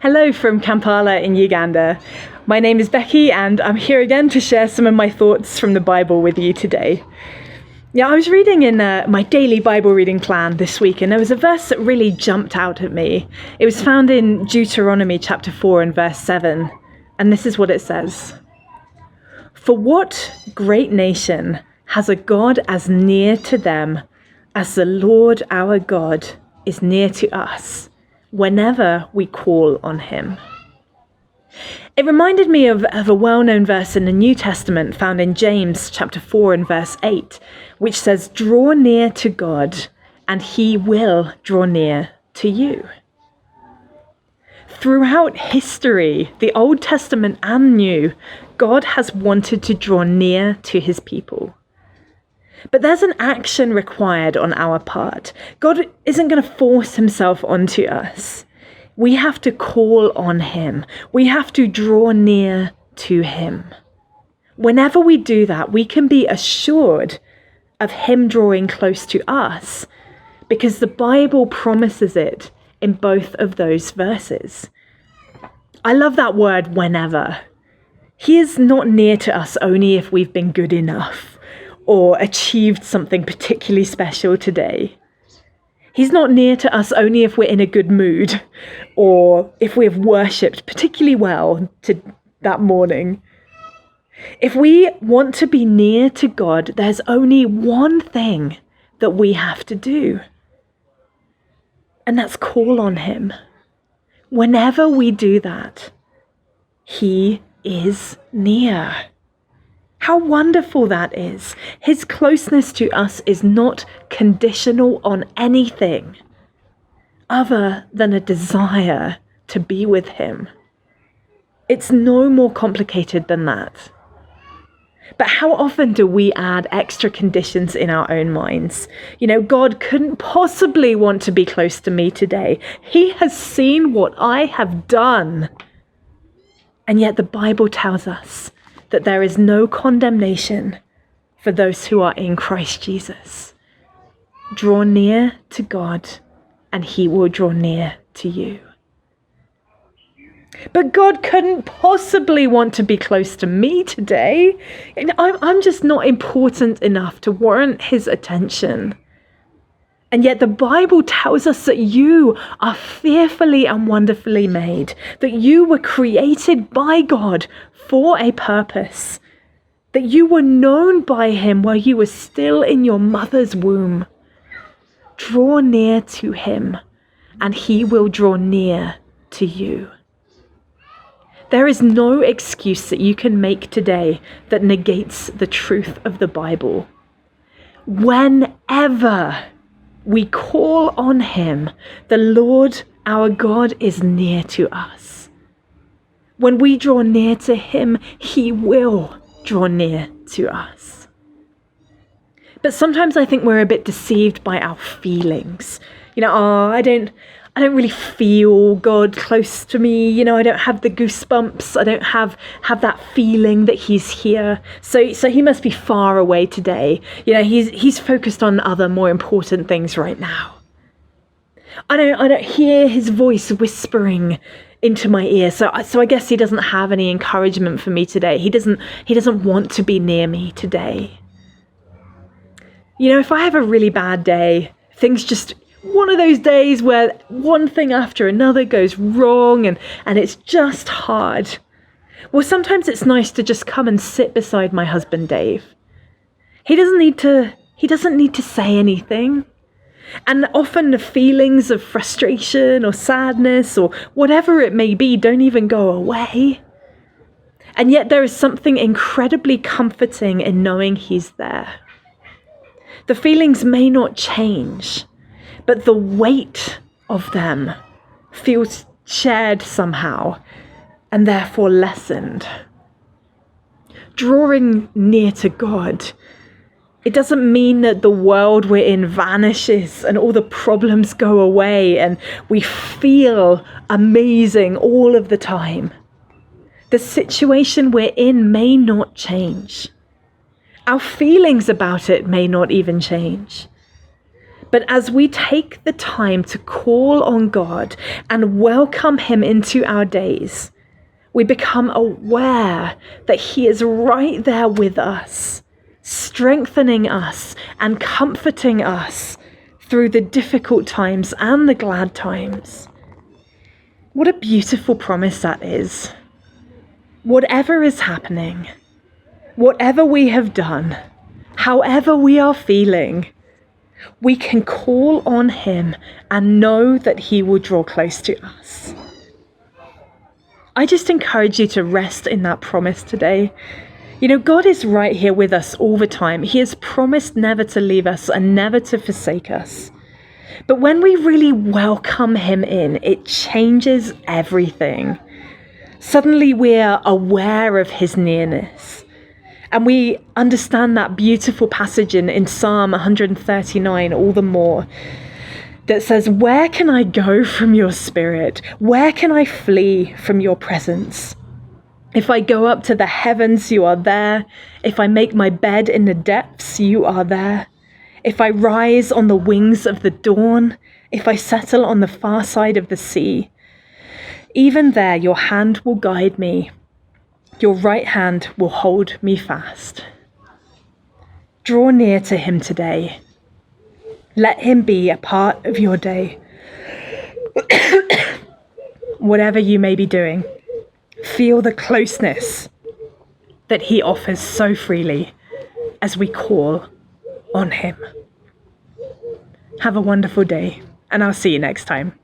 Hello from Kampala in Uganda. My name is Becky and I'm here again to share some of my thoughts from the Bible with you today. I was reading in my daily Bible reading plan this week, and there was a verse that really jumped out at me. It was found in Deuteronomy chapter 4 and verse 7, and this is what it says. For what great nation has a God as near to them as the Lord our God is near to us whenever we call on him? It reminded me of a well-known verse in the New Testament found in James chapter 4 and verse 8, which says, "Draw near to God, and he will draw near to you." Throughout history, the Old Testament and New, God has wanted to draw near to his people. But there's an action required on our part. God isn't going to force himself onto us. We have to call on him. We have to draw near to him. Whenever we do that, we can be assured of him drawing close to us, because the Bible promises it in both of those verses. I love that word, whenever. He is not near to us only if we've been good enough or achieved something particularly special today. He's not near to us only if we're in a good mood or if we have worshipped particularly well that morning. If we want to be near to God, there's only one thing that we have to do, and that's call on him. Whenever we do that, he is near. How wonderful that is. His closeness to us is not conditional on anything other than a desire to be with him. It's no more complicated than that. But how often do we add extra conditions in our own minds? God couldn't possibly want to be close to me today. He has seen what I have done. And yet the Bible tells us that there is no condemnation for those who are in Christ Jesus. Draw near to God, and he will draw near to you. But God couldn't possibly want to be close to me today. I'm just not important enough to warrant his attention. And yet the Bible tells us that you are fearfully and wonderfully made, that you were created by God for a purpose, that you were known by him while you were still in your mother's womb. Draw near to him, and he will draw near to you. There is no excuse that you can make today that negates the truth of the Bible. Whenever we call on him, the Lord our God is near to us. When we draw near to him, he will draw near to us. But sometimes I think we're a bit deceived by our feelings. I don't really feel God close to me. I don't have the goosebumps. I don't have that feeling that he's here. So he must be far away today. He's focused on other more important things right now. I don't hear his voice whispering into my ear. So I guess he doesn't have any encouragement for me today. He doesn't want to be near me today. If I have a really bad day, things just one of those days where one thing after another goes wrong and it's just hard. Well, sometimes it's nice to just come and sit beside my husband, Dave. He doesn't need to say anything. And often the feelings of frustration or sadness or whatever it may be don't even go away. And yet there is something incredibly comforting in knowing he's there. The feelings may not change, but the weight of them feels shared somehow and therefore lessened. Drawing near to God, it doesn't mean that the world we're in vanishes and all the problems go away and we feel amazing all of the time. The situation we're in may not change. Our feelings about it may not even change. But as we take the time to call on God and welcome him into our days, we become aware that he is right there with us, strengthening us and comforting us through the difficult times and the glad times. What a beautiful promise that is. Whatever is happening, whatever we have done, however we are feeling, we can call on him and know that he will draw close to us. I just encourage you to rest in that promise today. You know, God is right here with us all the time. He has promised never to leave us and never to forsake us. But when we really welcome him in, it changes everything. Suddenly we're aware of his nearness. And we understand that beautiful passage in Psalm 139 all the more, that says, "Where can I go from your spirit? Where can I flee from your presence? If I go up to the heavens, you are there. If I make my bed in the depths, you are there. If I rise on the wings of the dawn, if I settle on the far side of the sea, even there your hand will guide me. Your right hand will hold me fast." Draw near to him today. Let him be a part of your day. Whatever you may be doing, feel the closeness that he offers so freely as we call on him. Have a wonderful day, and I'll see you next time.